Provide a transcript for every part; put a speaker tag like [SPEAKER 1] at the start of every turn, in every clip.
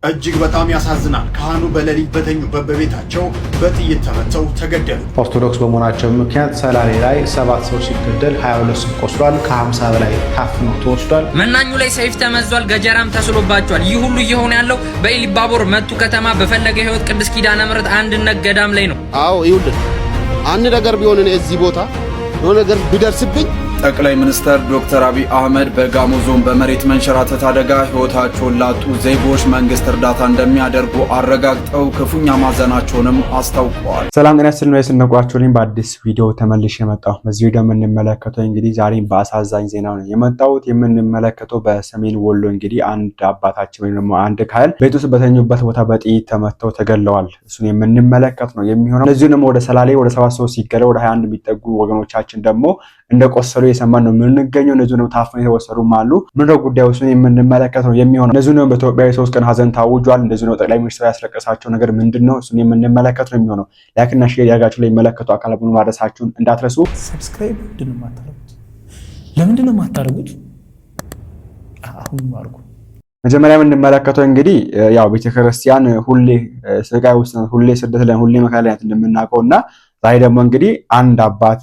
[SPEAKER 1] እጅግ በጣም ያሳዝናል። ካህኑ በሌሊት በተኙበት በቤታቸው በጥይት ተመተው ተገደሉ።
[SPEAKER 2] ኦርቶዶክስ በመሆናቸው ምክንያት ሰላሌ ላይ 7 ሰው ሲገደል 22 ሰው ቆስሏል። ከ50 በላይ ታፍኖ ተወስዷል።
[SPEAKER 3] መናኙ ላይ ሰይፍ ተመዟል፣ ገጀራም ተስሎባቸዋል። ይህ ሁሉ እየሆነ ያለው በኢሊባቦር መቱ ከተማ በፈለገ ሕይወት ቅድስት ኪዳነ ምሕረት አንድነት ገዳም ላይ ነው።
[SPEAKER 4] አዎ ይኸውልህ አንድ ነገር ቢሆን እዚህ ቦታ የሆነ ነገር ቢደርስብኝ
[SPEAKER 5] ጠቅላይ ሚኒስትር ዶክተር አብይ አህመድ በጋሞ ዞን በመሬት መንሸራተት አደጋ ሕይወታቸውን ላጡ ዜጎች መንግስት እርዳታ እንደሚያደርጉ አረጋግጠው ክፉኛ ማዘናቸውንም አስታውቀዋል።
[SPEAKER 2] ሰላም ጤና ይስጥልን። ስለነቋችሁልኝ በአዲስ ቪዲዮ ተመልሼ መጣሁ። በዚህ ቪዲዮ የምንመለከተው እንግዲህ ዛሬም በአሳዛኝ ዜና ነው የመጣሁት። የምንመለከተው በሰሜን ወሎ እንግዲህ አንድ አባታችን ወይም ደግሞ አንድ ካህን ቤት ውስጥ በተኙበት ቦታ በጥይት ተመተው ተገለዋል። እሱን የምንመለከት ነው የሚሆነው። እነዚህንም ወደ ሰላሌ ወደ 7 ሰው ሲገለው ወደ 21 የሚጠጉ ወገኖቻችን ደግሞ እንደቆሰሉ የሰማን ነው የምንገኘው። እነዚህ ነው ታፍነው የተወሰዱም አሉ። ምንድነው ጉዳዩ? እሱን የምንመለከት ነው የሚሆነው። እነዚህ ነው በኢትዮጵያ የ3 ቀን ሀዘን ታውጇል። እንደዚህ ነው ጠቅላይ ሚኒስትሩ ያስለቀሳቸው ነገር ምንድነው? እሱን የምንመለከት ነው የሚሆነው። ላይክ እና ሼር ያጋችሁ ላይ መለከቱ አካላቡን ማድረሳችሁን እንዳትረሱ።
[SPEAKER 6] ሰብስክራይብ ምንድነው የማታረጉት? ለምንድነው የማታረጉት? አሁን ማርጉ።
[SPEAKER 2] መጀመሪያ የምንመለከተው እንግዲህ ያው ቤተክርስቲያን ሁሌ ስቃይ ውስጥ ሁሌ ስደት ላይ ሁሌ መከራ ላይ እንደምናውቀውና ዛሬ ደግሞ እንግዲህ አንድ አባት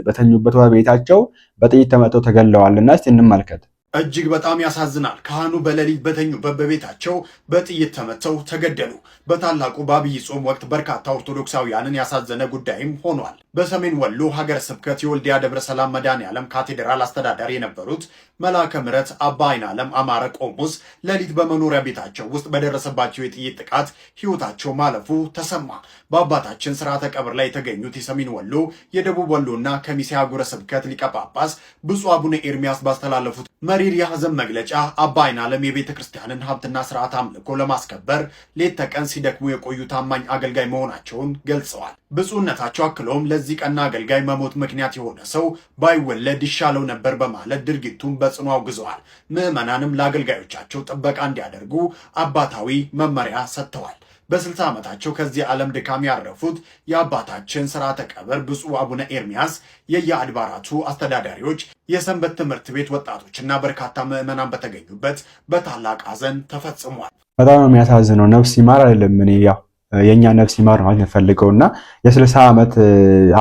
[SPEAKER 2] በተኙበት ቤታቸው በጥይት ተመተው ተገለዋልና እስቲ እንመልከት።
[SPEAKER 1] እጅግ በጣም ያሳዝናል። ካህኑ በሌሊት በተኙበት በቤታቸው በጥይት ተመተው ተገደሉ። በታላቁ በአብይ ጾም ወቅት በርካታ ኦርቶዶክሳውያንን ያሳዘነ ጉዳይም ሆኗል። በሰሜን ወሎ ሀገረ ስብከት የወልዲያ ደብረ ሰላም መድኃኔዓለም ካቴድራል አስተዳዳሪ የነበሩት መልአከ ምሕረት አባ አይናለም አማረ ቆሞስ ሌሊት በመኖሪያ ቤታቸው ውስጥ በደረሰባቸው የጥይት ጥቃት ሕይወታቸው ማለፉ ተሰማ። በአባታችን ስርዓተ ቀብር ላይ የተገኙት የሰሜን ወሎ የደቡብ ወሎና ከሚሴ ሀገረ ስብከት ሊቀ ጳጳስ ብፁዕ አቡነ ኤርሚያስ ባስተላለፉት መሪር የሐዘን መግለጫ አባ አይናለም የቤተ ክርስቲያንን ሀብትና ስርዓት አምልኮ ለማስከበር ሌት ተቀን ሲደክሙ የቆዩ ታማኝ አገልጋይ መሆናቸውን ገልጸዋል። ብፁዕነታቸው አክለውም ለዚህ ቀና አገልጋይ መሞት ምክንያት የሆነ ሰው ባይወለድ ይሻለው ነበር በማለት ድርጊቱን በጽኑ አውግዘዋል። ምዕመናንም ለአገልጋዮቻቸው ጥበቃ እንዲያደርጉ አባታዊ መመሪያ ሰጥተዋል። በ60 ዓመታቸው ከዚህ ዓለም ድካም ያረፉት የአባታችን ስርዓተ ቀብር ብፁዕ አቡነ ኤርሚያስ የየአድባራቱ አስተዳዳሪዎች፣ የሰንበት ትምህርት ቤት ወጣቶችና በርካታ ምዕመናን በተገኙበት በታላቅ ሐዘን ተፈጽሟል።
[SPEAKER 2] በጣም ነው የሚያሳዝነው። ነፍስ ይማር አይደለም እኔ ያው የኛ ነፍስ ይማር ማለት የምፈልገውና የ60 ዓመት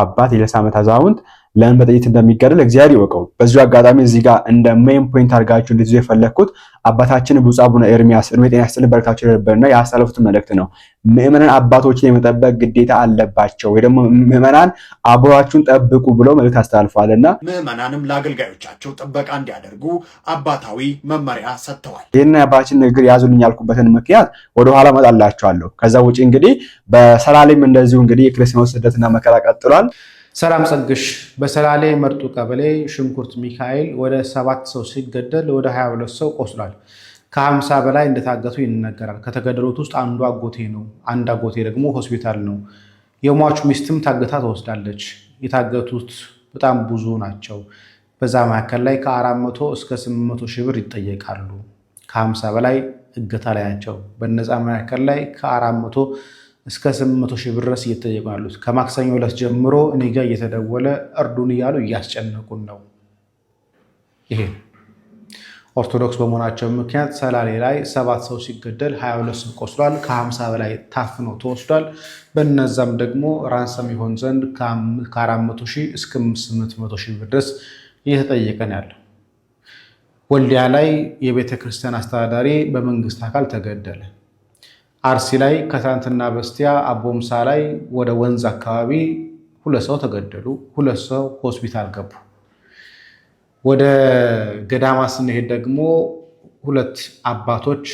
[SPEAKER 2] አባት የ60 ዓመት አዛውንት ለምን በጥይት እንደሚገደል እግዚአብሔር ይወቀው። በዚሁ አጋጣሚ እዚህ ጋር እንደ ሜን ፖይንት አድርጋችሁ እንድትይዙ የፈለኩት አባታችን ብፁዕ አቡነ ኤርሚያስ እድሜ ጤና ይስጥልን በረከታቸው ይደርብንና ያስተላለፉት መልእክት ነው። ምዕመናን አባቶችን የመጠበቅ ግዴታ አለባቸው ወይ ደግሞ ምዕመናን አብሯችሁን ጠብቁ ብለው መልእክት አስተላልፈዋልና
[SPEAKER 1] ምዕመናንም ለአገልጋዮቻቸው ጥበቃ እንዲያደርጉ አባታዊ መመሪያ ሰጥተዋል።
[SPEAKER 2] ይህን አባታችን ንግግር ያዙልኝ ያልኩበትን ምክንያት ወደኋላ እመጣላችኋለሁ። ከዛ ውጪ እንግዲህ በሰላሌም እንደዚሁ እንግዲህ የክርስቲያኖች ስደትና መከራ ቀጥሏል።
[SPEAKER 6] ሰላም ጸግሽ በሰላሌ መርጡ ቀበሌ ሽንኩርት ሚካኤል ወደ 7 ሰው ሲገደል ወደ 22 ሰው ቆስሏል። ከ50 በላይ እንደታገቱ ይነገራል። ከተገደሉት ውስጥ አንዱ አጎቴ ነው። አንድ አጎቴ ደግሞ ሆስፒታል ነው። የሟቹ ሚስትም ታግታ ተወስዳለች። የታገቱት በጣም ብዙ ናቸው። በዛ መካከል ላይ ከ400 እስከ 800 ሺህ ብር ይጠየቃሉ። ከ50 በላይ እገታ ላይ ናቸው። በነዛ መካከል ላይ ከ400 እስከ 800 ሺህ ብር ድረስ እየተጠየቁ ያሉት። ከማክሰኞ ዕለት ጀምሮ እኔ ጋር እየተደወለ እርዱን እያሉ እያስጨነቁን ነው። ይሄ ኦርቶዶክስ በመሆናቸው ምክንያት ሰላሌ ላይ 7 ሰው ሲገደል 22 ሰው ቆስሏል። ከ50 በላይ ታፍነው ተወስዷል። በነዛም ደግሞ ራንሰም ይሆን ዘንድ ከ400 ሺህ እስከ 800 ሺህ ብር ድረስ እየተጠየቀ ነው ያለው። ወልዲያ ላይ የቤተ ክርስቲያን አስተዳዳሪ በመንግስት አካል ተገደለ። አርሲ ላይ ከትናንትና በስቲያ አቦምሳ ላይ ወደ ወንዝ አካባቢ 2 ሰው ተገደሉ። 2 ሰው ሆስፒታል ገቡ። ወደ ገዳማ ስንሄድ ደግሞ 2 አባቶች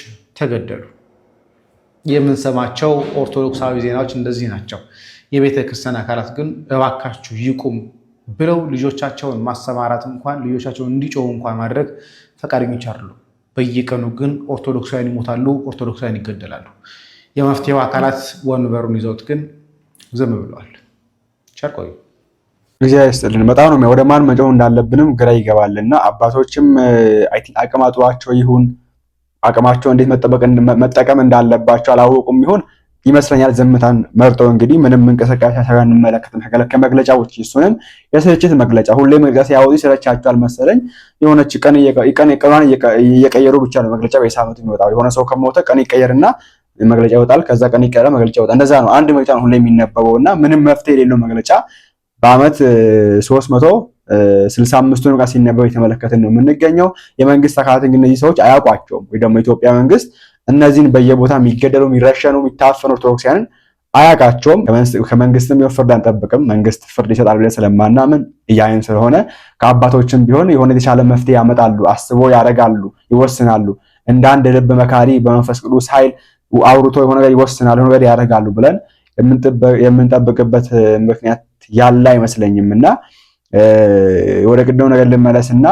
[SPEAKER 6] ተገደሉ። የምንሰማቸው ኦርቶዶክሳዊ ዜናዎች እንደዚህ ናቸው። የቤተ ክርስቲያን አካላት ግን እባካችሁ ይቁም ብለው ልጆቻቸውን ማሰማራት እንኳን ልጆቻቸውን እንዲጮሁ እንኳን ማድረግ ፈቃደኞች አይደሉም። በየቀኑ ግን ኦርቶዶክሳውያን ይሞታሉ፣ ኦርቶዶክሳውያን ይገደላሉ። የመፍትሄው አካላት ወንበሩን ይዘውት ግን ዝም ብለዋል። ቸርቆዩ
[SPEAKER 2] እግዚአብሔር ይስጥልን። በጣም ነው ወደ ማን መጮህ እንዳለብንም ግራ ይገባልና አባቶችም አቅም አጥሯቸው ይሁን አቅማቸው እንዴት መጠቀም እንዳለባቸው አላወቁም ይሁን ይመስለኛል ዝምታን መርጠው እንግዲህ ምንም እንቅስቃሴ ሳይሆን እንመለከትም ከመግለጫ ውጪ እሱንም የስርጭት መግለጫ ሁሌ መግለጫ ሲያወጡ ይሰለቻቸዋል መሰለኝ የሆነች ቀን እየቀየሩ ብቻ ነው መግለጫ በየሳምንቱ የሚወጣው የሆነ ሰው ከሞተ ቀን ይቀየርና መግለጫ ይወጣል ከዛ ቀን ይቀየራል መግለጫ ይወጣል እንደዛ ነው አንድ መግለጫ ነው ሁሌ የሚነበበውና ምንም መፍትሄ የሌለው መግለጫ በአመት 365ቱን ጋር ሲነበብ የተመለከትን ነው የምንገኘው የመንግስት አካላት እነዚህ ሰዎች አያውቋቸውም ወይ ደግሞ ኢትዮጵያ መንግስት እነዚህን በየቦታ የሚገደሉ የሚረሸኑ የሚታፈኑ ኦርቶዶክሳውያንን አያውቃቸውም ከመንግስትም ፍርድ አንጠብቅም መንግስት ፍርድ ይሰጣል ብለን ስለማናምን እያየን ስለሆነ ከአባቶችም ቢሆን የሆነ የተሻለ መፍትሄ ያመጣሉ አስቦ ያደርጋሉ ይወስናሉ እንደ አንድ ልብ መካሪ በመንፈስ ቅዱስ ኃይል አውርቶ የሆነ ነገር ይወስናሉ የሆነ ነገር ያደርጋሉ ብለን የምንጠብቅበት ምክንያት ያለ አይመስለኝምና ወደ ቅድሙ ነገር ልመለስና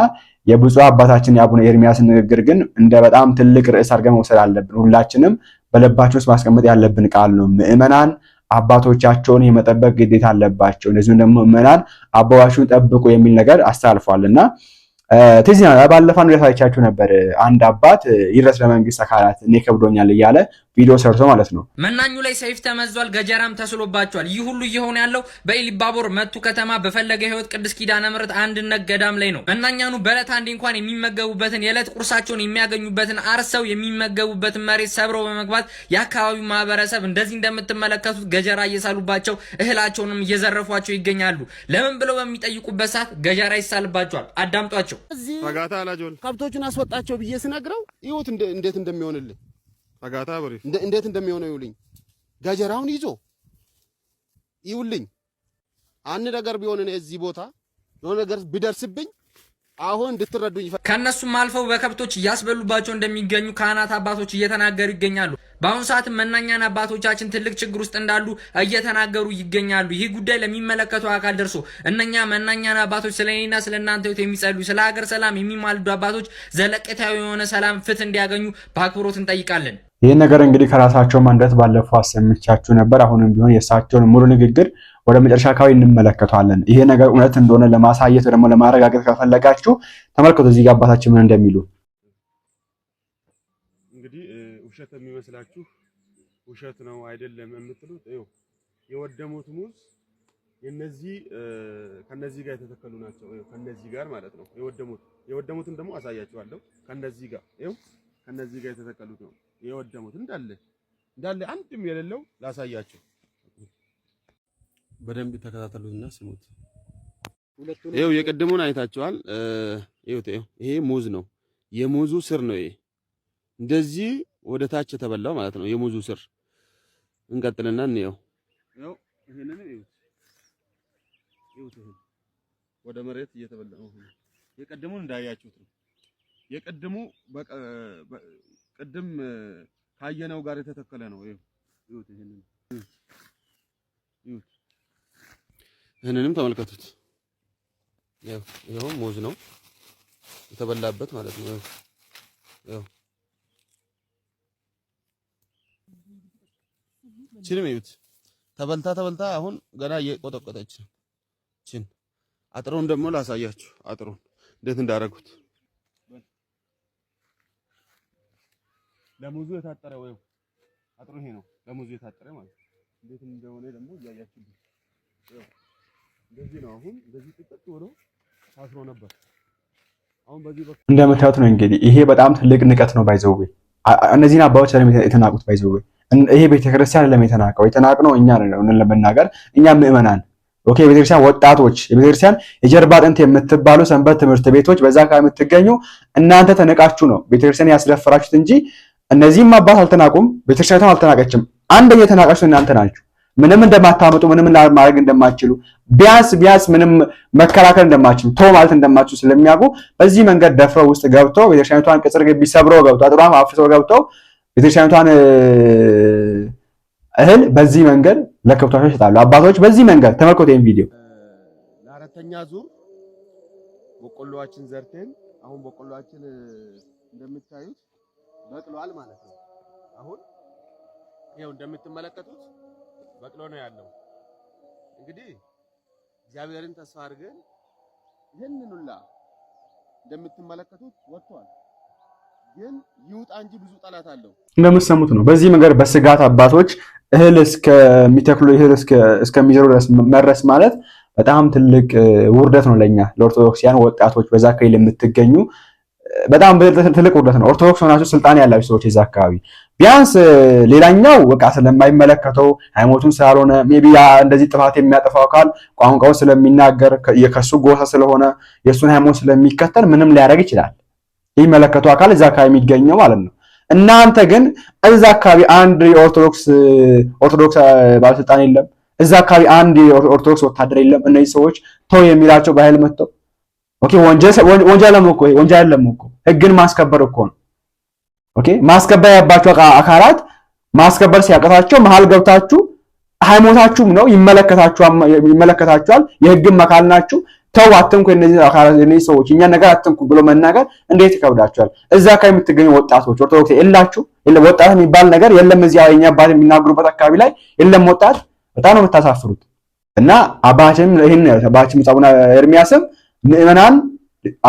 [SPEAKER 2] የብፁዕ አባታችን የአቡነ ኤርሚያስ ንግግር ግን እንደ በጣም ትልቅ ርዕስ አድርገን መውሰድ አለብን ሁላችንም በልባችን ውስጥ ማስቀመጥ ያለብን ቃል ነው ምዕመናን አባቶቻቸውን የመጠበቅ ግዴታ አለባቸው እንደዚሁም ደግሞ ምዕመናን አባቶቻቸውን ጠብቁ የሚል ነገር አስተላልፏልና ትዝና ባለፈው ነው ያሳያችሁ ነበር አንድ አባት ይድረስ ለመንግስት አካላት እኔ ከብዶኛል እያለ ቪዲዮ ሰርቶ ማለት ነው
[SPEAKER 3] መናኙ ላይ ሰይፍ ተመዟል ገጀራም ተስሎባቸዋል ይህ ሁሉ እየሆነ ያለው በኢሊባቦር መቱ ከተማ በፈለገ ህይወት ቅድስት ኪዳነ ምሕረት አንድነት ገዳም ላይ ነው መናኛኑ በዕለት አንድ እንኳን የሚመገቡበትን የዕለት ቁርሳቸውን የሚያገኙበትን አርሰው የሚመገቡበትን መሬት ሰብረው በመግባት የአካባቢው ማህበረሰብ እንደዚህ እንደምትመለከቱት ገጀራ እየሳሉባቸው እህላቸውንም እየዘረፏቸው ይገኛሉ ለምን ብለው በሚጠይቁበት ሰዓት ገጀራ ይሳልባቸዋል አዳምጧቸው
[SPEAKER 4] ፈጋታ አላጆል ከብቶቹን አስወጣቸው ብዬ ስነግረው ይሁት እንዴት እንደሚሆንልኝ ፈጋታ በሪ እንዴት እንደሚሆነው ይውልኝ ገጀራውን ይዞ ይውልኝ አንድ ነገር ቢሆን እዚህ ቦታ የሆነ ነገር ቢደርስብኝ አሁን እንድትረዱኝ
[SPEAKER 3] ከነሱም አልፈው በከብቶች እያስበሉባቸው እንደሚገኙ ካህናት አባቶች እየተናገሩ ይገኛሉ በአሁኑ ሰዓት መናኛን አባቶቻችን ትልቅ ችግር ውስጥ እንዳሉ እየተናገሩ ይገኛሉ ይህ ጉዳይ ለሚመለከተው አካል ደርሶ እነኛ መናኛን አባቶች ስለኔና ስለናንተ የሚጸልዩ ስለ ሀገር ሰላም የሚማልዱ አባቶች ዘለቀታዊ የሆነ ሰላም ፍትህ እንዲያገኙ በአክብሮት እንጠይቃለን
[SPEAKER 2] ይሄ ነገር እንግዲህ ከራሳቸው አንደበት ባለፈው አሰምቻችሁ ነበር አሁንም ቢሆን የሳቸውን ሙሉ ንግግር ወደ መጨረሻ አካባቢ እንመለከታለን ይሄ ነገር እውነት እንደሆነ ለማሳየት ደግሞ ለማረጋገጥ ከፈለጋችሁ ተመልከቱ እዚህ ጋር አባታችን ምን እንደሚሉ
[SPEAKER 4] እንግዲህ ውሸት የሚመስላችሁ ውሸት ነው አይደለም የምትሉት ይኸው የወደሙት ሙዝ የነዚህ ከነዚህ ጋር የተተከሉ ናቸው ይኸው ከነዚህ ጋር ማለት ነው የወደሙትን ደግሞ አሳያችኋለሁ ከነዚህ ጋር ይኸው ከነዚህ ጋር የተተከሉት ነው የወደሙት እንዳለ አንድም የሌለው ላሳያችሁ በደንብ ተከታተሉና ስሙት ይኸው የቀደሙን አይታችኋል ይኸው ይሄ ሙዝ ነው የሙዙ ስር ነው ይሄ እንደዚህ ወደ ታች ተበላው ማለት ነው የሙዙ ስር እንቀጥልና እንየው ይኸው ይሄንን ይኸው ወደ መሬት እየተበላ ነው የቀደሙን እንዳያችሁት ነው የቀደሙ ቅድም ካየነው ጋር የተተከለ ነው ይኸው ይሄንንም ተመልከቱት ይኸው ሙዝ ነው የተበላበት ማለት ነው ይኸው ቺንም ይዩት ተበልታ አሁን ገና እየቆጠቆጠች ቺን አጥሩን ደግሞ ላሳያችሁ አጥሩን እንዴት እንዳደረጉት ለሙዙ የታጠረ ወይ አጥሩ ይሄ ነው ለሙዙ የታጠረ ማለት እንዴት እንደሆነ ደግሞ እያያችሁ እንደዚህ ነው አሁን እንደዚህ ጥቅጥ ብሎ ታስሮ ነበር አሁን በዚህ
[SPEAKER 2] እንደምታዩት ነው እንግዲህ ይሄ በጣም ትልቅ ንቀት ነው ባይዘው እነዚህን አባቶች የተናቁት ባይዘው ይሄ ቤተክርስቲያን ለምን የተናቅነው እኛ ነን ለመናገር እኛ ምዕመናን ኦኬ ቤተክርስቲያን ወጣቶች የቤተክርስቲያን የጀርባ አጥንት የምትባሉ ሰንበት ትምህርት ቤቶች በዛ ጋር የምትገኙ እናንተ ተነቃችሁ ነው ቤተክርስቲያን ያስደፈራችሁት እንጂ እነዚህም አባት አልተናቁም ቤተክርስቲያኑ አልተናቀችም አንደኛ የተናቃችሁ እናንተ ናችሁ ምንም እንደማታመጡ ምንም ማድረግ እንደማትችሉ ቢያንስ ምንም መከራከር እንደማትችሉ ተው ማለት እንደማትችሉ ስለሚያውቁ በዚህ መንገድ ደፍረው ውስጥ ገብተው ቤተክርስቲያኗን ቅጽር ግቢ ሰብረው ገብተው አጥሯን አፍርሰው ገብተው ቤተክርስቲያኗን እህል በዚህ መንገድ ለከብቶች ይሰጣሉ አባቶች በዚህ መንገድ ተመልከቱ ይሄን ቪዲዮ
[SPEAKER 4] ለአራተኛ ዙር በቆሎአችን ዘርተን አሁን በቆሎአችን እንደምታዩት በቅሏል ማለት ነው አሁን ይሄው እንደምትመለከቱት በቅሎ ነው ያለው እንግዲህ እግዚአብሔርን ተስፋ አድርገን ይሄንን ሁላ እንደምትመለከቱት ወጥቷል ግን ይውጣ እንጂ ብዙ ጠላት አለው
[SPEAKER 2] እንደምትሰሙት ነው በዚህ መንገድ በስጋት አባቶች እህል እስከሚተክሉ እህል እስከሚዘሩ መድረስ ማለት በጣም ትልቅ ውርደት ነው ለኛ ለኦርቶዶክሲያን ወጣቶች በዛ አካባቢ የምትገኙ በጣም ትልቅ ውርደት ነው። ኦርቶዶክስ ሆናችሁ ስልጣን ያላችሁ ሰዎች እዛ አካባቢ ቢያንስ ሌላኛው በቃ ስለማይመለከተው ሃይማኖቱን ስላልሆነ ሜቢ እንደዚህ ጥፋት የሚያጠፋው አካል ቋንቋውን ስለሚናገር የከሱ ጎሳ ስለሆነ የሱን ሃይማኖት ስለሚከተል ምንም ሊያደርግ ይችላል። የሚመለከተው አካል እዛ አካባቢ የሚገኘው ማለት ነው። እናንተ ግን እዛ አካባቢ አንድ ኦርቶዶክስ ባለስልጣን የለም። እዛ አካባቢ አንድ ኦርቶዶክስ ወታደር የለም። እነዚህ ሰዎች ተው የሚላቸው በኃይል መጥተው ኦኬ ወንጀል የለም እኮ ህግን ማስከበር እኮ ነው። ኦኬ ማስከበር ያባቸው አካላት ማስከበር ሲያቀታቸው መሃል ገብታችሁ ሃይማኖታችሁም ነው ይመለከታችኋል፣ የህግም አካል ናችሁ፣ ተው አትንኩ እነዚህ አካላት እነዚህ ሰዎች እኛ ነገር አትንኩ ብሎ መናገር እንዴት ይከብዳችኋል? እዛ አካባቢ የምትገኙ ወጣቶች ኦርቶዶክስ የላችሁ ወጣት የሚባል ነገር የለም። እዚያ የኛ አባት የሚናገሩበት አካባቢ ላይ የለም ወጣት። በጣም ነው የምታሳፍሩት። እና አባታችንም ይሄን አባታችን አቡነ ኤርሚያስም ምዕመናን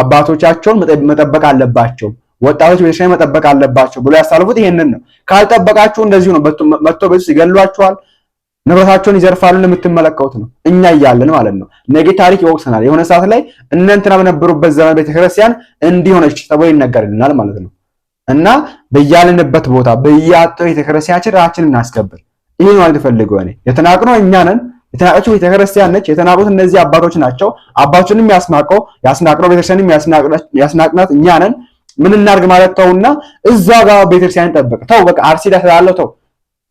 [SPEAKER 2] አባቶቻቸውን መጠበቅ አለባቸው፣ ወጣቶች ቤተክርስቲያን መጠበቅ አለባቸው ብሎ ያሳልፉት ይሄንን ነው። ካልጠበቃችሁ እንደዚሁ ነው መጥቶ ቤት ውስጥ ይገሏችኋል፣ ንብረታቸውን ይዘርፋሉ። የምትመለከቱት ነው እኛ እያለን ማለት ነው። ነገ ታሪክ ይወቅሰናል። የሆነ ሰዓት ላይ እንትና በነበሩበት ዘመን ቤተክርስቲያን እንዲሆነች ተብሎ ይነገርልናል ማለት ነው። እና በያልንበት ቦታ በያጠው ቤተክርስቲያናችን ራሳችንን እናስከብር። ይሄ ነው የተፈለገው። እኔ የተናቅነው እኛ ነን። የተናቀችው ቤተክርስቲያን ነች። የተናቁት እነዚህ አባቶች ናቸው። አባቶችንም ያስናቅነው ቤተክርስቲያንም ያስናቅናት እኛ ነን። ምን እናድርግ ማለት ተውና እዛ ጋር ቤተክርስቲያን ጠብቅ። ተው በቃ አርሲ ላይ ስላለው ተው።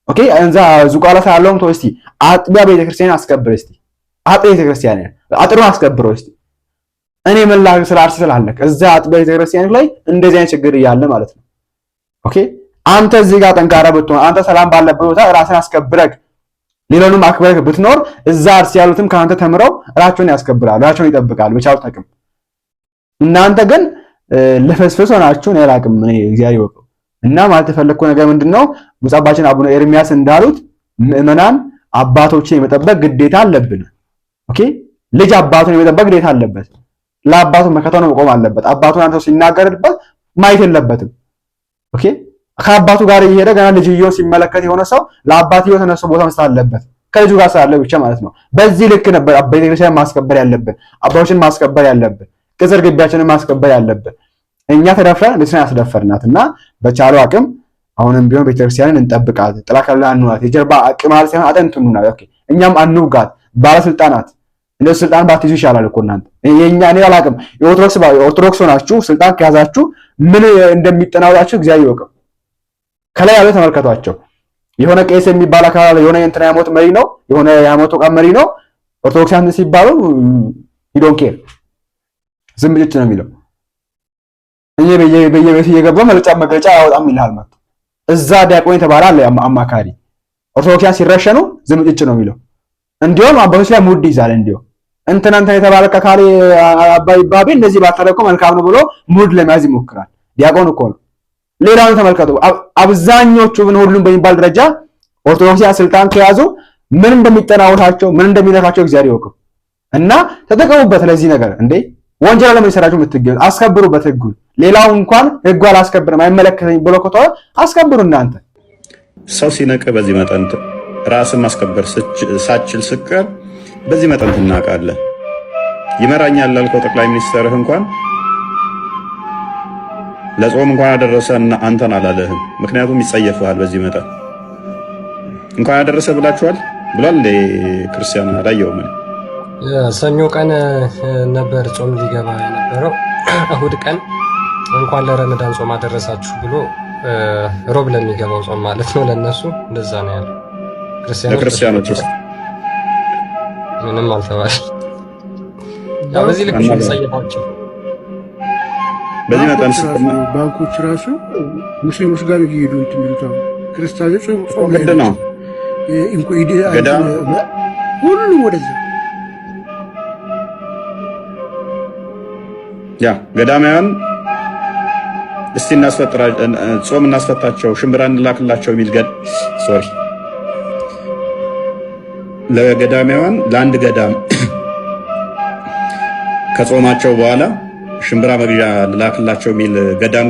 [SPEAKER 2] ኦኬ እንዛ ዙቋላ ስላለውም ተው። እስቲ አጥቢያ ቤተክርስቲያን አስከብር። እስቲ አጥቢያ ቤተክርስቲያን አጥሩን አስከብረው። እስቲ እኔ መላክ ስለ አርሲ ስላለክ እዛ አጥቢያ ቤተክርስቲያን ላይ እንደዚህ አይነት ችግር እያለ ማለት ነው። ኦኬ አንተ እዚህ ጋር ጠንካራ ብትሆን፣ አንተ ሰላም ባለበት ቦታ ራስን አስከብረክ ሌላውንም አክብረክ ብትኖር እዛ አርሲ ያሉትም ከአንተ ተምረው ራቸውን ያስከብራሉ፣ ራቸውን ይጠብቃሉ በቻሉት አቅም። እናንተ ግን ለፈስፈስ ሆናችሁ ነው ያላቅም ምን እግዚአብሔር ይወቀው። እና ማለት የፈለኩት ነገር ምንድነው ብፁዕ አባታችን አቡነ ኤርሚያስ እንዳሉት ምዕመናን አባቶችን የመጠበቅ ግዴታ አለብን። ኦኬ ልጅ አባቱን የመጠበቅ ግዴታ አለበት። ለአባቱ መከታው መቆም አለበት። አባቱን አንተ ሲናገርበት ማየት የለበትም። ኦኬ ከአባቱ ጋር እየሄደ ገና ልጅየው ሲመለከት የሆነ ሰው ለአባትየው ተነስቶ ቦታ መስጠት አለበት፣ ከልጁ ጋር ስላለ ብቻ ማለት ነው። በዚህ ልክ ነበር ቤተክርስቲያን ማስከበር ያለብን፣ አባቶችን ማስከበር ያለብን፣ ቅጽር ግቢያችንን ማስከበር ያለብን። እኛ ተደፍረን ቤተክርስቲያን ያስደፈርናት እና በቻለው አቅም አሁንም ቢሆን ቤተክርስቲያንን እንጠብቃት። ጥላ ከለላ አንሆናት። የጀርባ አቅም ማለት ሳይሆን አጥንት እንሁናት። ኦኬ እኛም አንውጋት። ባለስልጣናት እንደው ስልጣን ባትይዙ ይሻላል እኮ እናንተ። የኛ እኔ አላቅም። የኦርቶዶክስ ሆናችሁ ስልጣን ከያዛችሁ ምን እንደሚጠናወታችሁ እግዚአብሔር ይወቀው። ከላይ ያለው ተመልከቷቸው። የሆነ ቄስ የሚባል አካል የሆነ የእንትና ሃይማኖት መሪ ነው፣ የሆነ የሃይማኖት ተቋም መሪ ነው። ኦርቶዶክሳን ሲባሉ ዶንት ኬር ዝም ብቻ ነው የሚለው። በየቤቱ እየገባ መግለጫ ያወጣም ይልሃል ማለት እዛ ዲያቆን የተባለ አለ አማካሪ። ኦርቶዶክሳን ሲረሸኑ ዝም ብቻ ነው የሚለው። እንዲያውም አባቶች ላይ ሙድ ይዛል። እንዲያውም እንትና የተባለ ካካሪ አባይ ባቤ እንደዚህ ባታረቁ መልካም ነው ብሎ ሙድ ለመያዝ ይሞክራል። ዲያቆን እኮ ነው። ሌላውን ተመልከቱ። አብዛኞቹ ግን ሁሉም በሚባል ደረጃ ኦርቶዶክሳን ስልጣን ከያዙ ምን እንደሚጠናወታቸው ምን እንደሚነካቸው እግዚአብሔር ይወቀው። እና ተጠቀሙበት ለዚህ ነገር። እንዴ ወንጀል ለምን ይሰራችሁ የምትገኙ አስከብሩበት ህጉን። ሌላው እንኳን ህጉ አላስከብርም አይመለከተኝ ብሎ ከተወ አስከብሩ እናንተ።
[SPEAKER 7] ሰው ሲነቅ በዚህ መጠን ራስን ማስከበር ሳችል ስቀር በዚህ መጠን ትናቃለህ። ይመራኛል ላልከው ጠቅላይ ሚኒስትርህ እንኳን ለጾም እንኳን ያደረሰና አንተን አላለህም። ምክንያቱም ይጸየፍሃል። በዚህ መጠን እንኳን ያደረሰ ብላችኋል ብሏል። ክርስቲያን አላየውም።
[SPEAKER 8] ሰኞ ቀን ነበር ጾም ሊገባ የነበረው። እሁድ ቀን እንኳን ለረመዳን ጾም አደረሳችሁ ብሎ ሮብ ለሚገባው ጾም ማለት ነው ለነሱ እንደዛ ነው ያለው።
[SPEAKER 7] ክርስቲያኖች
[SPEAKER 8] ምንም አልተባለ። ያው በዚህ ልክ ይጸየፋቸው።
[SPEAKER 7] በዚህ መጠን
[SPEAKER 9] ባንኮች ራሱ ሙስሊሞች ጋር እየሄዱ እንትምሉታ ክርስቲያኖች ጾም
[SPEAKER 7] ነው ገዳም
[SPEAKER 9] ሁሉም ወደዛ
[SPEAKER 7] ያ ገዳማውያን እስቲ ጾም እናስፈታቸው፣ ሽምብራ እንላክላቸው የሚል ለገዳማውያን ለአንድ ገዳም ከጾማቸው በኋላ ሽምብራ መግዣ ልላክላቸው የሚል ገዳም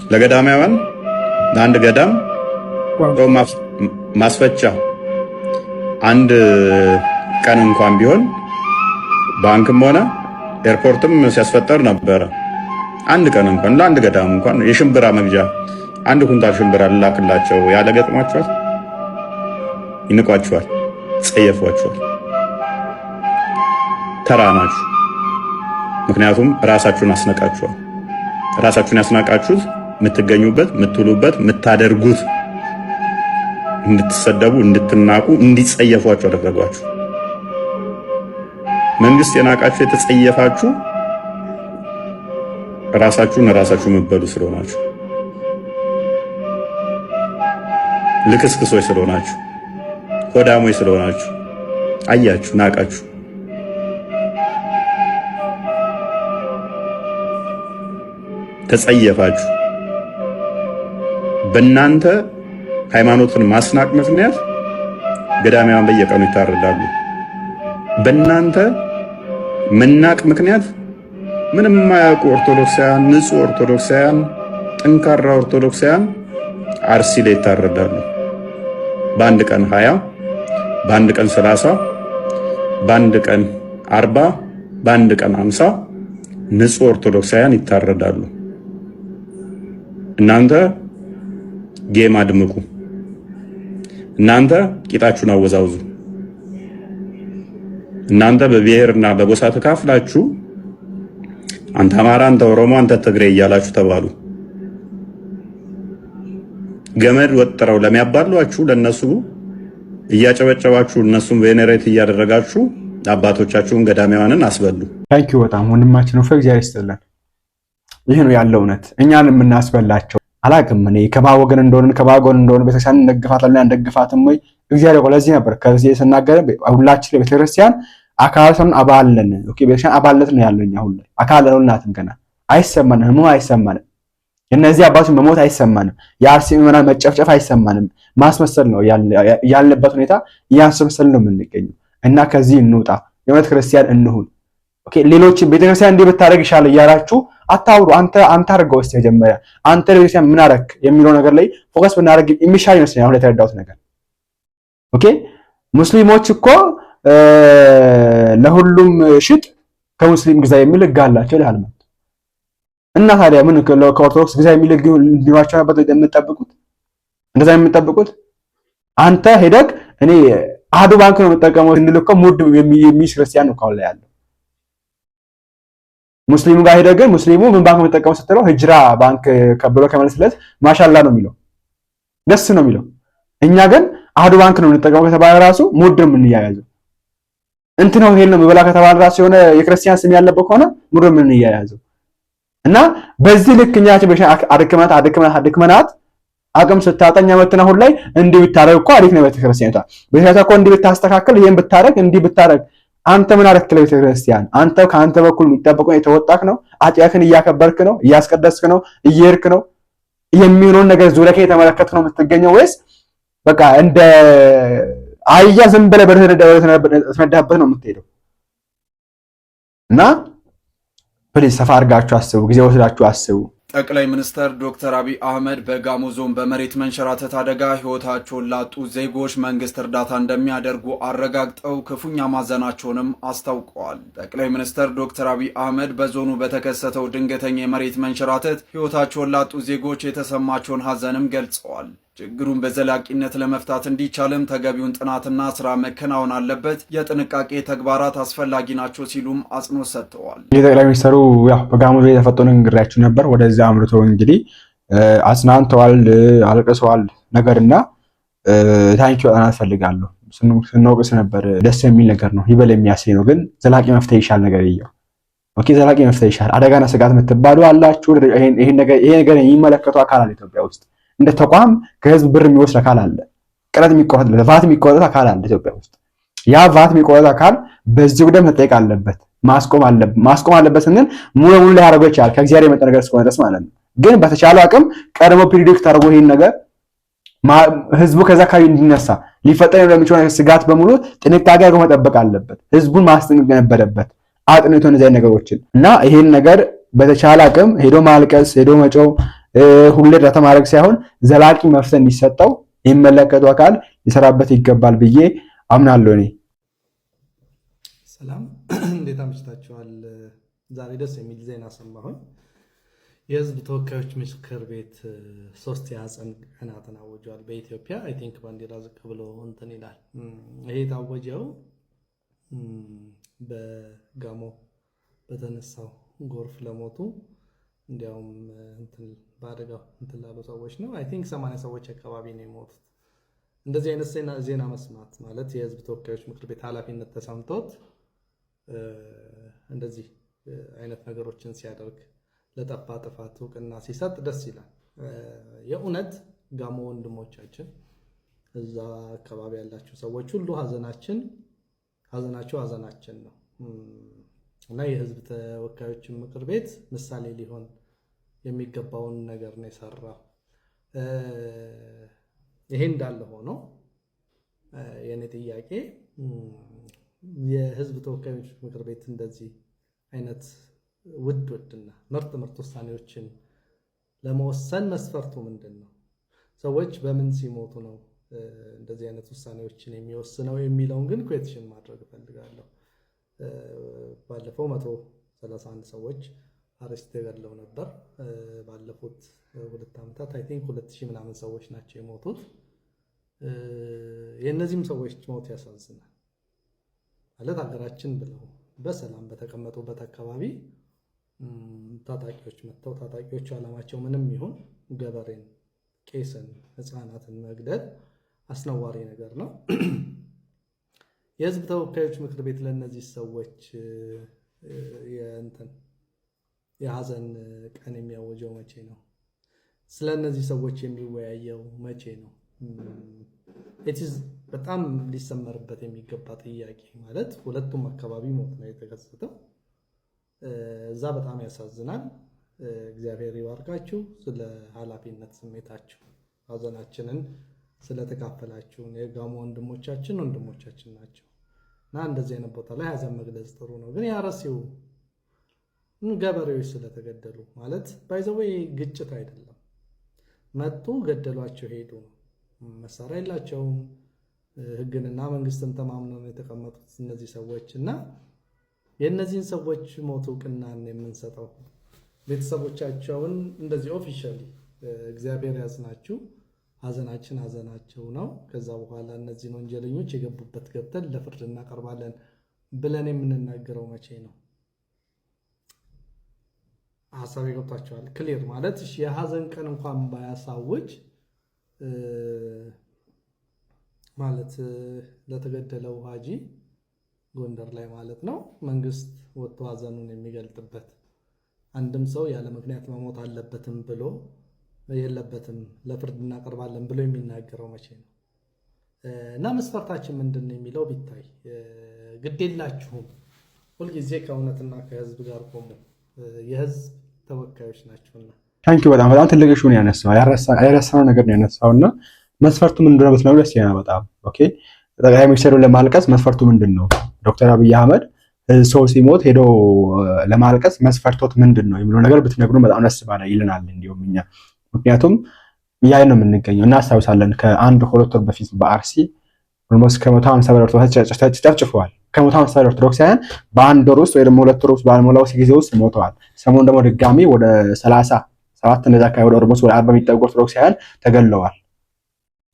[SPEAKER 7] ለገዳማውያን ለአንድ ገዳም ጾም ማስፈቻ አንድ ቀን እንኳን ቢሆን ባንክም ሆነ ኤርፖርትም ሲያስፈጠር ነበረ። አንድ ቀን እንኳን ለአንድ ገዳም እንኳን የሽምብራ መግዣ አንድ ኩንታል ሽምብራ ልላክላቸው ያለ ገጥሟቸዋል። ይንቋቸዋል፣ ጸየፏቸዋል። ተራ ናችሁ። ምክንያቱም ራሳችሁን አስነቃችኋል። ራሳችሁን ያስናቃችሁት የምትገኙበት፣ የምትውሉበት፣ የምታደርጉት እንድትሰደቡ፣ እንድትናቁ፣ እንዲጸየፏችሁ አደረጓችሁ። መንግስት የናቃችሁ የተጸየፋችሁ ራሳችሁ መበሉ ስለሆናችሁ፣ ልክስክሶች ስለሆናችሁ፣ ሆዳሞች ስለሆናችሁ አያችሁ፣ ናቃችሁ። ተጸየፋችሁ። በእናንተ ሃይማኖትን ማስናቅ ምክንያት ገዳማውያን በየቀኑ ይታረዳሉ። በእናንተ መናቅ ምክንያት ምንም የማያውቁ ኦርቶዶክሳውያን፣ ንጹህ ኦርቶዶክሳውያን፣ ጠንካራ ኦርቶዶክሳውያን አርሲ ላይ ይታረዳሉ። በአንድ ቀን 20፣ በአንድ ቀን 30፣ በአንድ ቀን 40፣ በአንድ ቀን 50 ንጹህ ኦርቶዶክሳውያን ይታረዳሉ። እናንተ ጌም አድምቁ። እናንተ ቂጣችሁን አወዛውዙ። እናንተ በብሔርና በጎሳ ተካፍላችሁ አንተ አማራ፣ አንተ ኦሮሞ፣ አንተ ትግሬ እያላችሁ ተባሉ። ገመድ ወጥረው ለሚያባሏችሁ ለነሱ እያጨበጨባችሁ እነሱን ቬኔሬት እያደረጋችሁ አባቶቻችሁን ገዳማውያንን አስበሉ።
[SPEAKER 2] ታንኪዩ በጣም ወንድማችን ነው። እግዚአብሔር ይስጥልን። ይህ ነው ያለው እውነት። እኛን የምናስበላቸው አላቅም። እኔ ከባወገን እንደሆነ ቤተክርስቲያን እንደግፋታለን እንደግፋትም ወይ እግዚአብሔር ለዚህ ነበር ከዚህ ስናገር ሁላችን ለቤተክርስቲያን አካል ሰን አባለን ቤተክርስቲያን አባለት ነው ያለኛ ሁሉ አካል ለሁላትም ገና አይሰማንም፣ ህመም አይሰማንም፣ የነዚህ አባቶች መሞት አይሰማንም፣ የአርሲ ምዕመናን መጨፍጨፍ አይሰማንም። ማስመሰል ነው ያለበት ሁኔታ እያስመሰል ነው የምንገኘው እና ከዚህ እንውጣ። የእውነት ክርስቲያን እንሁን። ሌሎች ቤተክርስቲያን እንዲህ ብታደርግ ይሻላል እያላችሁ አታውሩ። አንተ አድርገው እስቲ መጀመሪያ አንተ ቤተክርስቲያን ምን አደረክ የሚለው ነገር ላይ ፎከስ ብናደርግ የሚሻል ይመስለኛል። አሁን የተረዳሁት ነገር ሙስሊሞች እኮ ለሁሉም ሽጥ ከሙስሊም ግዛ የሚል ህግ አላቸው ይላል ማለት እና ታዲያ ምን ከኦርቶዶክስ ግዛ የሚል ህግ እንዲኖራቸው ነበር የምትጠብቁት? እንደዛ የምትጠብቁት? አንተ ሄደክ እኔ አህዱ ባንክ ነው የምጠቀመው እንልከው ሙድ የሚስ ክርስቲያን ነው ካለ ያለው ሙስሊሙ ጋር ሄደህ ግን ሙስሊሙ ምን ባንክ መጠቀም ስትለው ሂጅራ ባንክ ከብሎ ከመለስለት ማሻአላ ነው የሚለው፣ ደስ ነው የሚለው። እኛ ግን አህዱ ባንክ ነው የምንጠቀመው ከተባለ ራሱ ሙድ ነው የምንያያዘው። እንትን ነው ሄል ነው በላ ከተባለ ራሱ የሆነ የክርስቲያን ስም ያለበት ከሆነ ሙድ ነው የምንያያዘው። እና በዚህ ልክ እኛችን አድክመናት አቅም ስታጠኛ መተና ሁሉ ላይ እንዲህ ብታረግ እኮ አሪፍ ነው ቤተክርስቲያኗ እኮ እንዲህ ብታስተካክል ይሄን ብታረግ እንዲህ ብታረግ አንተ ምን አረክለ ቤተክርስቲያን? አንተ ከአንተ በኩል የሚጠበቀው የተወጣክ ነው። አጥያክን እያከበርክ ነው፣ እያስቀደስክ ነው፣ እየሄድክ ነው። የሚሆነውን ነገር ዙሪያ የተመለከትክ ነው የምትገኘው ወይስ በቃ እንደ አህያ ዝም ብለህ በተነዳህበት ነው የምትሄደው? እና ፕሊዝ ሰፋ አድርጋችሁ አስቡ፣ ጊዜ ወስዳችሁ አስቡ።
[SPEAKER 5] ጠቅላይ ሚኒስትር ዶክተር አብይ አህመድ በጋሞ ዞን በመሬት መንሸራተት አደጋ ሕይወታቸውን ላጡ ዜጎች መንግስት እርዳታ እንደሚያደርጉ አረጋግጠው ክፉኛ ማዘናቸውንም አስታውቀዋል። ጠቅላይ ሚኒስትር ዶክተር አብይ አህመድ በዞኑ በተከሰተው ድንገተኛ የመሬት መንሸራተት ሕይወታቸውን ላጡ ዜጎች የተሰማቸውን ሀዘንም ገልጸዋል። ችግሩን በዘላቂነት ለመፍታት እንዲቻልም ተገቢውን ጥናትና ስራ መከናወን አለበት፣ የጥንቃቄ ተግባራት አስፈላጊ ናቸው ሲሉም አጽንኦት ሰጥተዋል።
[SPEAKER 2] የጠቅላይ ሚኒስትሩ በጋሞ ዞን የተፈጠረውን ንግግራችሁ ነበር። ወደዚያ አምርቶ እንግዲህ አጽናንተዋል፣ አልቅሰዋል ነገርና ታንኪ በጣም አስፈልጋለሁ። ስንወቅስ ነበር። ደስ የሚል ነገር ነው፣ ይበል የሚያሰኝ ነው። ግን ዘላቂ መፍትሄ ይሻል ነገር ይየው። ዘላቂ መፍትሄ ይሻል። አደጋና ስጋት የምትባሉ አላችሁ። ይሄ ነገር የሚመለከተው አካል አለ ኢትዮጵያ ውስጥ እንደ ተቋም ከህዝብ ብር የሚወስድ አካል አለ። ቀረጥ የሚቆረጥ ቫት የሚቆረጥ አካል አለ ኢትዮጵያ ውስጥ። ያ ቫት የሚቆረጥ አካል በዚህ ጉዳይ መጠየቅ አለበት፣ ማስቆም አለበት ስንል ሙሉ ሙሉ ላይ ያደርገው ይችላል ከእግዚአብሔር የመጣ ነገር እስከሆነ ድረስ ማለት ነው። ግን በተቻለው አቅም ቀድሞ ፕሪዲክት አድርጎ ይሄን ነገር ህዝቡ ከዛ አካባቢ እንዲነሳ ሊፈጠር የሚችለው ስጋት በሙሉ ጥንቃቄ አድርጎ መጠበቅ አለበት። ህዝቡን ማስጠንቀቅ ነበረበት አጥንቶ እነዚህ ነገሮችን እና ይሄን ነገር በተቻለ አቅም ሄዶ ማልቀስ ሄዶ መጮው ሁሌ እርዳታ ማድረግ ሳይሆን ዘላቂ መፍትሄ እንዲሰጠው የሚመለከተው አካል ሊሰራበት ይገባል ብዬ አምናለሁ። እኔ
[SPEAKER 10] ሰላም፣ እንዴት አምሽታችኋል? ዛሬ ደስ የሚል ዜና ሰማሁኝ። የህዝብ ተወካዮች ምክር ቤት 3 የሐዘን ቀናትን አውጇል በኢትዮጵያ። አይ ቲንክ ባንዲራ ዝቅ ብሎ እንትን ይላል። ይሄ የታወጀው በጋሞ በተነሳው ጎርፍ ለሞቱ እንዲያውም በአደጋው እንትን ላሉ ሰዎች ነው። አይ ቲንክ 80 ሰዎች አካባቢ ነው የሞቱት። እንደዚህ አይነት ዜና መስማት ማለት የህዝብ ተወካዮች ምክር ቤት ኃላፊነት ተሰምቶት እንደዚህ አይነት ነገሮችን ሲያደርግ ለጠፋ ጥፋት እውቅና ሲሰጥ ደስ ይላል። የእውነት ጋሞ ወንድሞቻችን እዛ አካባቢ ያላችሁ ሰዎች ሁሉ ሀዘናችን ነው እና የህዝብ ተወካዮች ምክር ቤት ምሳሌ ሊሆን የሚገባውን ነገር ነው የሰራው። ይሄ እንዳለ ሆኖ የኔ ጥያቄ የህዝብ ተወካዮች ምክር ቤት እንደዚህ አይነት ውድና ምርጥ ውሳኔዎችን ለመወሰን መስፈርቱ ምንድን ነው? ሰዎች በምን ሲሞቱ ነው እንደዚህ አይነት ውሳኔዎችን የሚወስነው የሚለውን ግን ኩዌስችን ማድረግ እፈልጋለሁ። ባለፈው 131 ሰዎች አሬስት ተገድለው ነበር። ባለፉት 2 ዓመታት አይ ቲንክ 2000 ምናምን ሰዎች ናቸው የሞቱት። የእነዚህም ሰዎች ሞት ያሳዝናል። ማለት ሀገራችን ብለው በሰላም በተቀመጡበት አካባቢ ታጣቂዎች መጥተው ታጣቂዎቹ ዓላማቸው ምንም ይሁን ገበሬን፣ ቄስን፣ ህፃናትን መግደል አስነዋሪ ነገር ነው። የህዝብ ተወካዮች ምክር ቤት ለእነዚህ ሰዎች የሀዘን ቀን የሚያወጀው መቼ ነው? ስለ እነዚህ ሰዎች የሚወያየው መቼ ነው? በጣም ሊሰመርበት የሚገባ ጥያቄ። ማለት ሁለቱም አካባቢ ሞት ነው የተከሰተው። እዛ በጣም ያሳዝናል። እግዚአብሔር ይባርካችሁ። ስለ ኃላፊነት ስሜታችሁ ሀዘናችንን ስለተካፈላችሁን የጋሞ ወንድሞቻችን ናቸው እና እንደዚህ አይነት ቦታ ላይ ሀዘን መግለጽ ጥሩ ነው። ግን ያረሲው ገበሬዎች ስለተገደሉ ማለት ባይዘወይ ግጭት አይደለም። መጡ፣ ገደሏቸው፣ ሄዱ ነው። መሳሪያ የላቸውም። ህግንና መንግስትን ተማምነው የተቀመጡት እነዚህ ሰዎች እና የእነዚህን ሰዎች ሞት እውቅናን የምንሰጠው ቤተሰቦቻቸውን እንደዚህ ኦፊሻሊ እግዚአብሔር ያጽናችሁ፣ ሀዘናቸው ነው። ከዛ በኋላ እነዚህን ወንጀለኞች የገቡበት ገብተን ለፍርድ እናቀርባለን ብለን የምንናገረው መቼ ነው? ሀሳብ ገብቷቸዋል? ክሊር ማለት የሀዘን ቀን እንኳን ባያሳውጅ ማለት ለተገደለው ሀጂ ጎንደር ላይ ማለት ነው መንግስት ወጥቶ ሀዘኑን የሚገልጥበት አንድም ሰው ያለ ምክንያት መሞት አለበትም ብሎ የለበትም ለፍርድ እናቀርባለን ብሎ የሚናገረው መቼ ነው? እና መስፈርታችን ምንድን ነው የሚለው ቢታይ ግዴላችሁም። ሁልጊዜ ከእውነትና ከህዝብ ጋር ቆሙ። የህዝብ ተወካዮች ናቸውና።
[SPEAKER 2] ታንኪዩ በጣም ትልቅ ሹን ያነሳው ያረሳው ነገር ነው ያነሳውና መስፈርቱ ምን እንደሆነ ብትነግሩ ደስ ይላል በጣም። ኦኬ ጠቅላይ ሚኒስትሩን ለማልቀስ መስፈርቱ ምንድን ነው? ዶክተር አብይ አህመድ ሰው ሲሞት ሄዶ ለማልቀስ መስፈርቶት ምንድን ነው የሚለው ነገር ብትነግሩን በጣም ደስ ባለ ይልናል። እንዲሁም እኛ ምክንያቱም ያ ነው የምንገኘው። እናስታውሳለን ከ1 2 ወር በፊት በአርሲ ኦልሞስት ከ150 በላይ ኦርቶዶክስ ተጨፍጭፈዋል። ከ150 በላይ ኦርቶዶክሳውያን በአንድ ወር ውስጥ ወይ ደግሞ 2 ወር ውስጥ ባልሞላው ጊዜ ውስጥ ሞተዋል። ሰሞኑን ደግሞ ድጋሚ ወደ 37 እንደዛ አካባቢ ወደ ኦልሞስት ወደ 40 የሚጠጉ ኦርቶዶክሳውያን ተገለዋል።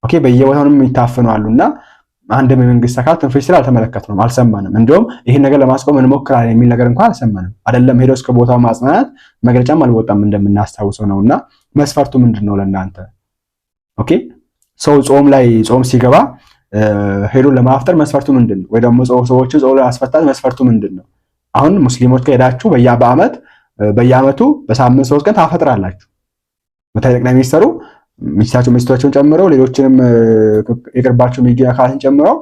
[SPEAKER 2] ኦኬ በየቦታውም ይታፈኑ አሉና አንድም የመንግስት አካል ትንፍሽ ስለ አልተመለከትነውም፣ አልሰማንም። እንደውም ይሄን ነገር ለማስቆም እንሞክራለን የሚል ነገር እንኳን አልሰማንም። አይደለም ሄዶ እስከ ቦታው ማጽናናት መግለጫም አልወጣም እንደምናስታውሰው ነውና መስፈርቱ ምንድነው ለእናንተ? ኦኬ ሰው ጾም ሲገባ ሄዶ ለማፍጠር መስፈርቱ ምንድነው? ወይ ደግሞ ሰዎቹ ጾም ለማስፈታት መስፈርቱ ምንድነው? አሁን ሙስሊሞች ከሄዳችሁ በየዓመቱ በሳምንት 3 ቀን ታፈጥራላችሁ። ጠቅላይ ሚኒስትሩ ሚስቶቻቸውን ጨምረው ሌሎችንም የቅርባቸው ሚዲያ አካላትን ጨምረው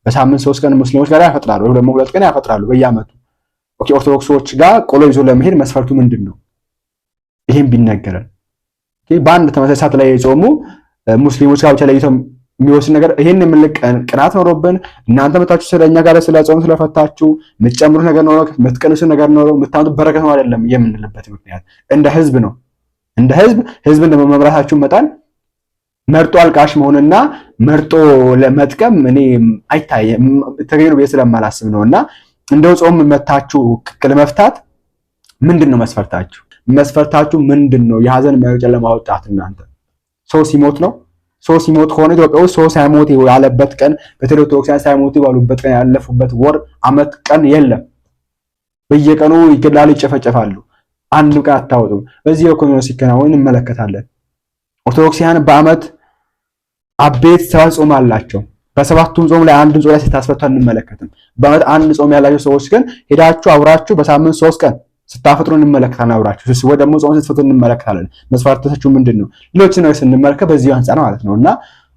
[SPEAKER 2] በሳምንት 3 ቀን ሙስሊሞች ጋር ያፈጥራሉ፣ ወይ ደግሞ 2 ቀን ያፈጥራሉ በየዓመቱ። ኦኬ ኦርቶዶክሶች ጋር ቆሎ ይዞ ለመሄድ መስፈርቱ ምንድነው? ይሄን ቢነገረን። ኦኬ በአንድ ተመሳሳይ ሰዓት ላይ የጾሙ ሙስሊሞች ጋር ብቻ ለይተው የሚወስን ነገር ይሄን የምልቅ ቅናት ኖሮብን እናንተ መታችሁ ስለኛ ጋር ስለጾም ስለፈታችሁ የምትጨምሩት ነገር ኖሮ የምትቀንሱት ነገር ኖሮ የምታምጡት በረከት ነው አይደለም የምንልበት ምክንያት እንደ ህዝብ ነው። እንደ ህዝብን በመምራታችሁ መጠን መርጦ አልቃሽ መሆንና መርጦ ለመጥቀም እኔ አይታየም ተገኝ ነው ስለማላስብ ነውና እንደው ጾም መታችሁ ለመፍታት ምንድነው መስፈርታችሁ? መስፈርታችሁ ምንድነው? የሐዘን መግለጫ ለማውጣት እናንተ ሰው ሲሞት ነው። ሰው ሲሞት ከሆነ ኢትዮጵያ ውስጥ ሰው ሳይሞት ያለበት ቀን በተለይ ኦርቶዶክሳውያን ሳይሞት ባሉበት ቀን ያለፉበት ወር አመት ቀን የለም። በየቀኑ ይገላሉ፣ ይጨፈጨፋሉ። አንድ ቀን አታወጡም። በዚህ በኩል ነው ሲከናወን እንመለከታለን። ኦርቶዶክሳውያን በአመት አቤት ሰባት ጾም አላቸው። በሰባቱም ጾም ላይ አንድን ጾም ላይ ስታስፈቱ እንመለከትም። በአመት አንድ ጾም ያላቸው ሰዎች ግን ሄዳችሁ አብራችሁ በሳምንት 3 ቀን ስታፈጥሩ እንመለከታለን። አብራችሁ ወይ ደግሞ ጾም ስትፈቱ እንመለከታለን። መስፈርታችሁ ምንድነው? ሌሎች ነው ስንመለከት በዚህ አንፃር ማለት ነውና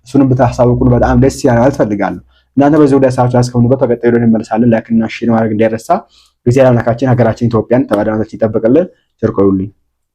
[SPEAKER 2] እሱንም ብታሳውቁን በጣም ደስ ይላል ፈልጋለሁ። እናንተ በዚህ ወደ ሳችሁ አስከምኑበት ተቀጣዩ ነው እንመለሳለን። ላይክ እና ሼር ማድረግ እንዳይረሳ። እግዚአብሔር አምላካችን ሀገራችን ኢትዮጵያን ተባዳናችን ይጠብቅልን። ቸር ቆዩልኝ።